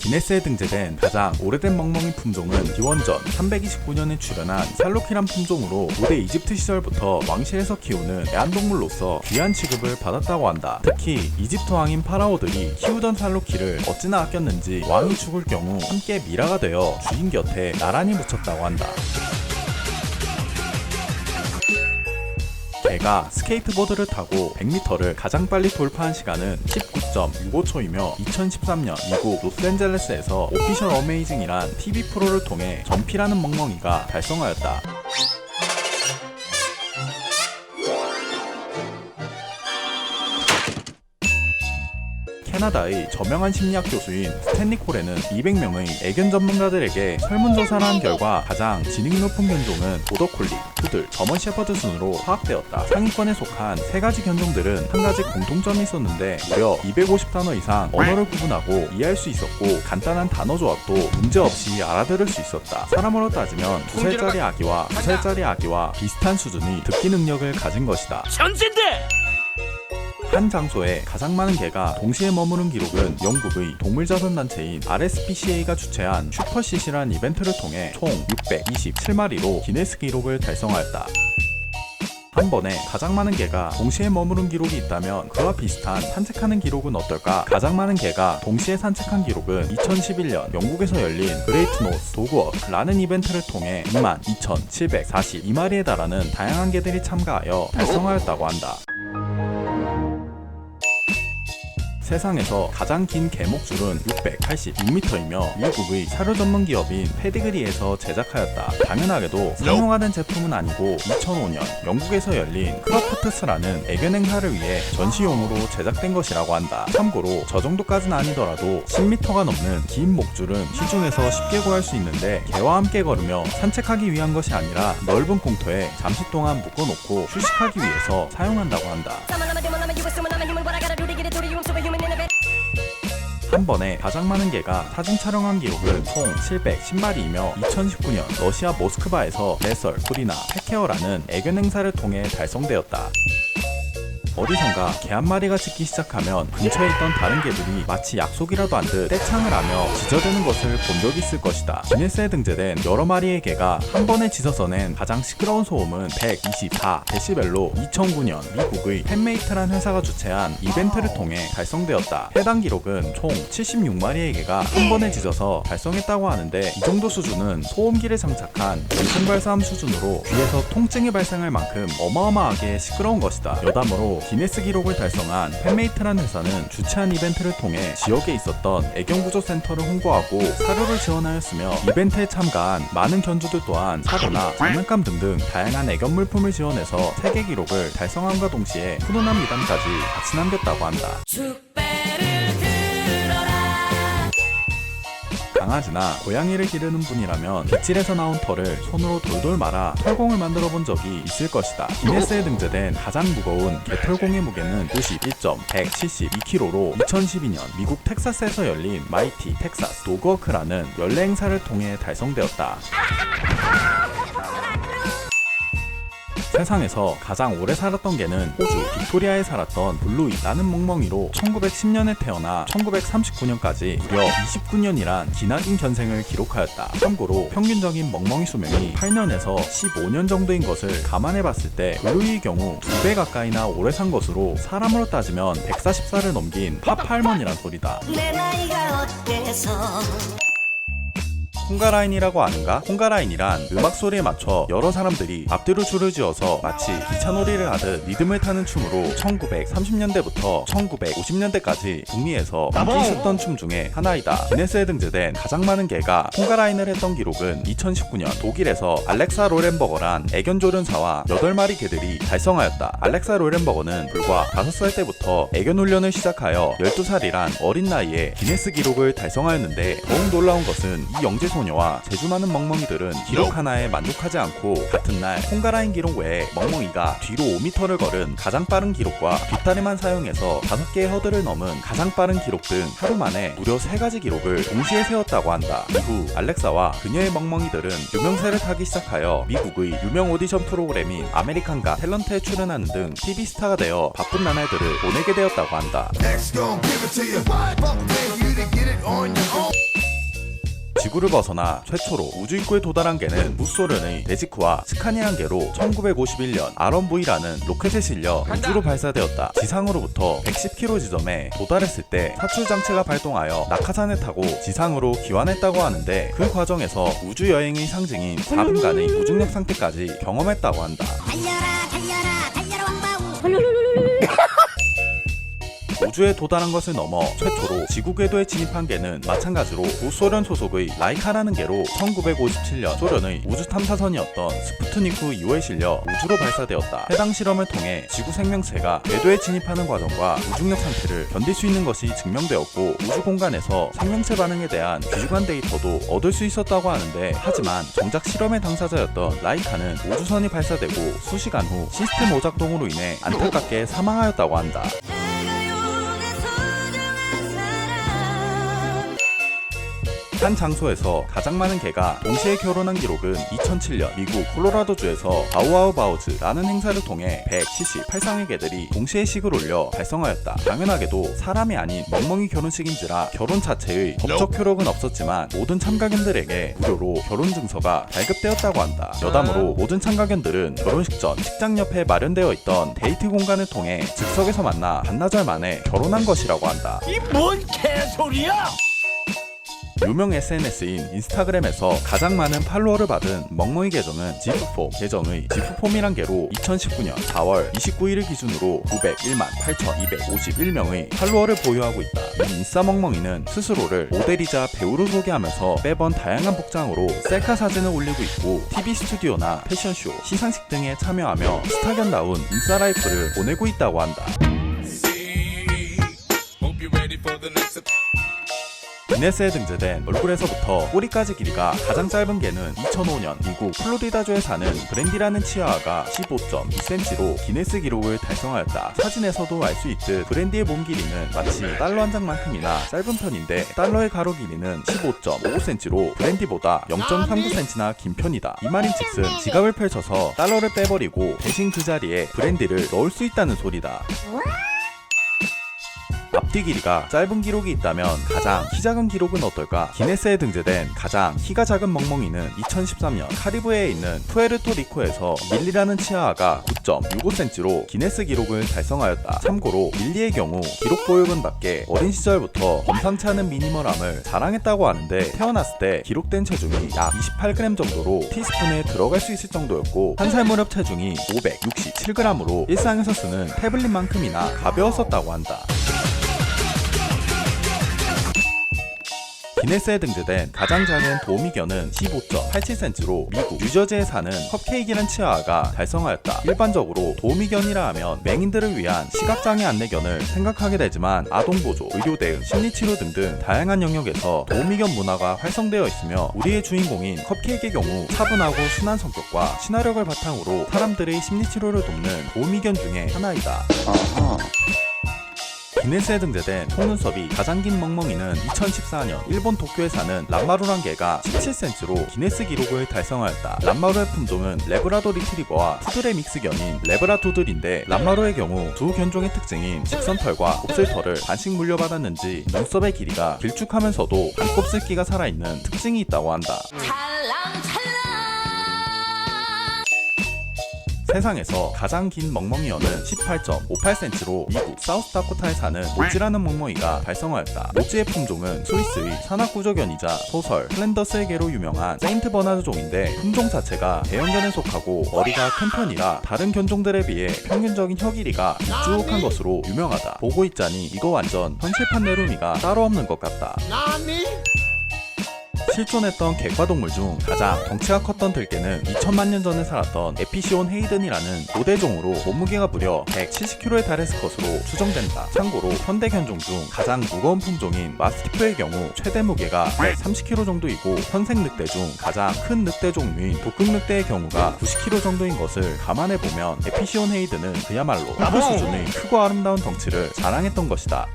기네스에 등재된 가장 오래된 멍멍이 품종은 기원전 329년에 출현한 살로키란 품종으로 고대 이집트 시절부터 왕실에서 키우는 애완동물로서 귀한 취급을 받았다고 한다. 특히 이집트 왕인 파라오들이 키우던 살로키를 어찌나 아꼈는지 왕이 죽을 경우 함께 미라가 되어 주인 곁에 나란히 묻혔다고 한다. 개가 스케이트보드를 타고 100m를 가장 빨리 돌파한 시간은 19.65초이며 2013년 미국 로스앤젤레스에서 오피셜 어메이징이란 TV 프로를 통해 점피라는 멍멍이가 달성하였다. 캐나다의 저명한 심리학 교수인 스탠리 콜에는 200명의 애견 전문가들에게 설문조사를 한 결과 가장 지능이 높은 견종은 보더콜리, 푸들, 저먼 셰퍼드 순으로 파악되었다. 상위권에 속한 3가지 견종들은 한 가지 공통점이 있었는데 무려 250단어 이상 언어를 구분하고 이해할 수 있었고 간단한 단어 조합도 문제없이 알아들을 수 있었다. 사람으로 따지면 2살짜리 아기와 2살짜리 아기와 비슷한 수준의 듣기 능력을 가진 것이다. 천진대! 한 장소에 가장 많은 개가 동시에 머무른 기록은 영국의 동물자선단체인 RSPCA가 주최한 슈퍼시시란 이벤트를 통해 총 627마리로 기네스 기록을 달성하였다. 한 번에 가장 많은 개가 동시에 머무른 기록이 있다면 그와 비슷한 산책하는 기록은 어떨까? 가장 많은 개가 동시에 산책한 기록은 2011년 영국에서 열린 그레이트 노스 도그워크라는 이벤트를 통해 22,742마리에 달하는 다양한 개들이 참가하여 달성하였다고 한다. 세상에서 가장 긴 개 목줄은 686m이며 미국의 사료 전문 기업인 페디그리에서 제작하였다. 당연하게도 상용화된 제품은 아니고 2005년 영국에서 열린 크로프트스라는 애견 행사를 위해 전시용으로 제작된 것이라고 한다. 참고로 저 정도까지는 아니더라도 10m가 넘는 긴 목줄은 시중에서 쉽게 구할 수 있는데 개와 함께 걸으며 산책하기 위한 것이 아니라 넓은 공터에 잠시 동안 묶어놓고 휴식하기 위해서 사용한다고 한다. 한 번에 가장 많은 개가 사진 촬영한 기록은 총 710마리이며 2019년 러시아 모스크바에서 레설, 프리나, 펫케어라는 애견 행사를 통해 달성되었다. 어디선가 개 한 마리가 짖기 시작하면 근처에 있던 다른 개들이 마치 약속이라도 한 듯 떼창을 하며 짖어대는 것을 본 적이 있을 것이다. 기네스에 등재된 여러 마리의 개가 한 번에 짖어서 낸 가장 시끄러운 소음은 124데시벨로 2009년 미국의 펫메이트란 회사가 주최한 이벤트를 통해 달성되었다. 해당 기록은 총 76마리의 개가 한 번에 짖어서 달성했다고 하는데 이 정도 수준은 소음기를 장착한 전송발사함 수준으로 귀에서 통증이 발생할 만큼 어마어마하게 시끄러운 것이다. 여담으로 기네스 기록을 달성한 펫메이트라는 회사는 주최한 이벤트를 통해 지역에 있었던 애견구조센터를 홍보하고 사료를 지원하였으며 이벤트에 참가한 많은 견주들 또한 사료나 장난감 등등 다양한 애견 물품을 지원해서 세계 기록을 달성함과 동시에 훈훈한 미담까지 같이 남겼다고 한다. 강아지나 고양이를 기르는 분이라면 빗질에서 나온 털을 손으로 돌돌 말아 털공을 만들어 본 적이 있을 것이다. 기네스에 등재된 가장 무거운 개털공의 무게는 91.172kg로 2012년 미국 텍사스에서 열린 마이티 텍사스 도그워크라는 연례 행사를 통해 달성되었다. 세상에서 가장 오래 살았던 개는 호주 빅토리아에 살았던 블루이라는 멍멍이로 1910년에 태어나 1939년까지 무려 29년이란 기나긴 견생을 기록하였다. 참고로 평균적인 멍멍이 수명이 8년에서 15년 정도인 것을 감안해봤을 때 블루이의 경우 2배 가까이나 오래 산 것으로 사람으로 따지면 140살을 넘긴 팝할머니란 소리다. 내 나이가 어때서 콩가라인이라고 아는가? 콩가라인이란 음악 소리에 맞춰 여러 사람들이 앞뒤로 줄을 지어서 마치 기차놀이를 하듯 리듬을 타는 춤으로 1930년대부터 1950년대까지 북미에서 인기 있었던 춤 중에 하나이다. 기네스에 등재된 가장 많은 개가 콩가라인을 했던 기록은 2019년 독일에서 알렉사 로렌버거란 애견 조련사와 8마리 개들이 달성하였다. 알렉사 로렌버거는 불과 5살 때부터 애견 훈련을 시작하여 12살이란 어린 나이에 기네스 기록을 달성하였는데 더욱 놀라운 것은 이 영재 소녀와 재주 많은 멍멍이들은 기록 하나에 만족하지 않고 같은 날 콩가라인 기록 외에 멍멍이가 뒤로 5m를 걸은 가장 빠른 기록과 뒷다리만 사용해서 5개의 허들을 넘은 가장 빠른 기록 등 하루 만에 무려 3가지 기록을 동시에 세웠다고 한다. 이후 알렉사와 그녀의 멍멍이들은 유명세를 타기 시작하여 미국의 유명 오디션 프로그램인 아메리칸 갓 탤런트에 출연하는 등 TV 스타가 되어 바쁜 나날들을 보내게 되었다고 한다. 지구를 벗어나 최초로 우주 입구에 도달한 개는 무소련의 데지크와 스카니안 개로 1951년 RMV라는 로켓에 실려 우주로 발사되었다. 지상으로부터 110km 지점에 도달했을 때 사출 장치가 발동하여 낙하산을 타고 지상으로 귀환했다고 하는데 그 과정에서 우주 여행의 상징인 4분간의 무중력 상태까지 경험했다고 한다. 달려라 달려라 달려라 왕바우 우주에 도달한 것을 넘어 최초로 지구 궤도에 진입한 개는 마찬가지로 구소련 소속의 라이카라는 개로 1957년 소련의 우주 탐사선이었던 스푸트니크 2호에 실려 우주로 발사되었다. 해당 실험을 통해 지구 생명체가 궤도에 진입하는 과정과 무중력 상태를 견딜 수 있는 것이 증명되었고 우주 공간에서 생명체 반응에 대한 귀중한 데이터도 얻을 수 있었다고 하는데, 하지만 정작 실험의 당사자였던 라이카는 우주선이 발사되고 수시간 후 시스템 오작동으로 인해 안타깝게 사망하였다고 한다. 한 장소에서 가장 많은 개가 동시에 결혼한 기록은 2007년 미국 콜로라도주에서 바우아우바우즈라는 행사를 통해 178쌍의 개들이 동시에 식을 올려 달성하였다. 당연하게도 사람이 아닌 멍멍이 결혼식인지라 결혼 자체의 법적 효력은 없었지만 모든 참가견들에게 무료로 결혼 증서가 발급되었다고 한다. 여담으로 모든 참가견들은 결혼식 전 식장 옆에 마련되어 있던 데이트 공간을 통해 즉석에서 만나 반나절 만에 결혼한 것이라고 한다. 이 뭔 개소리야! 유명 SNS인 인스타그램에서 가장 많은 팔로워를 받은 멍멍이 계정은 지프폼 계정의 지프폼이란 개로 2019년 4월 29일을 기준으로 901만 8,251명의 팔로워를 보유하고 있다. 이 인싸 멍멍이는 스스로를 모델이자 배우로 소개하면서 매번 다양한 복장으로 셀카 사진을 올리고 있고 TV 스튜디오나 패션쇼, 시상식 등에 참여하며 스타견다운 인싸 라이프를 보내고 있다고 한다. 기네스에 등재된 얼굴에서부터 꼬리까지 길이가 가장 짧은 개는 2005년 미국 플로리다주에 사는 브랜디라는 치아아가 15.2cm로 기네스 기록을 달성하였다. 사진에서도 알 수 있듯 브랜디의 몸 길이는 마치 달러 한 장만큼이나 짧은 편인데 달러의 가로 길이는 15.55cm로 브랜디보다 0.39cm나 긴 편이다. 이 말인즉슨 지갑을 펼쳐서 달러를 빼버리고 대신 그 자리에 브랜디를 넣을 수 있다는 소리다. 앞뒤 길이가 짧은 기록이 있다면 가장 키 작은 기록은 어떨까? 기네스에 등재된 가장 키가 작은 멍멍이는 2013년 카리브해에 있는 푸에르토리코에서 밀리라는 치아아가 9.65cm로 기네스 기록을 달성하였다. 참고로 밀리의 경우 기록 보유분 밖에 어린 시절부터 범상치 않은 미니멀함을 자랑했다고 하는데, 태어났을 때 기록된 체중이 약 28g 정도로 티스푼에 들어갈 수 있을 정도였고 한 살 무렵 체중이 567g으로 일상에서 쓰는 태블릿만큼이나 가벼웠었다고 한다. 기네스에 등재된 가장 작은 도우미견은 15.87cm로 미국 뉴저지에 사는 컵케이크라는 치아아가 달성하였다. 일반적으로 도우미견이라 하면 맹인들을 위한 시각장애 안내견을 생각하게 되지만 아동보조, 의료대응, 심리치료 등등 다양한 영역에서 도우미견 문화가 활성되어 있으며 우리의 주인공인 컵케이크의 경우 차분하고 순한 성격과 친화력을 바탕으로 사람들의 심리치료를 돕는 도우미견 중에 하나이다. 기네스에 등재된 속눈썹이 가장 긴 멍멍이는 2014년 일본 도쿄에 사는 람마루란 개가 17cm로 기네스 기록을 달성하였다. 람마루의 품종은 레브라도 리트리버와 푸들의 믹스견인 레브라도들인데, 람마루의 경우 두 견종의 특징인 직선털과 곱슬털을 반씩 물려받았는지 눈썹의 길이가 길쭉하면서도 반곱슬기가 살아있는 특징이 있다고 한다. 세상에서 가장 긴 멍멍이어는 18.58cm로 미국 사우스다코타에 사는 모찌라는 멍멍이가 달성하였다. 모찌의 품종은 스위스의 산악구조견이자 소설 플랜더스의 개로 유명한 세인트 버나드 종인데, 품종 자체가 대형견에 속하고 머리가 큰 편이라 다른 견종들에 비해 평균적인 혀 길이가 길쭉한 것으로 유명하다. 보고 있자니 이거 완전 현실판 내루미가 따로 없는 것 같다. 실존했던 객과동물 중 가장 덩치가 컸던 들개는 2000만 년 전에 살았던 에피시온 헤이든이라는 고대종으로 몸무게가 무려 170kg에 달했을 것으로 추정된다. 참고로 현대 견종 중 가장 무거운 품종인 마스티프의 경우 최대 무게가 130kg 정도이고, 현생 늑대 중 가장 큰 늑대 종류인 북극늑대의 경우가 90kg 정도인 것을 감안해보면 에피시온 헤이든은 그야말로 그 수준의 크고 아름다운 덩치를 자랑했던 것이다.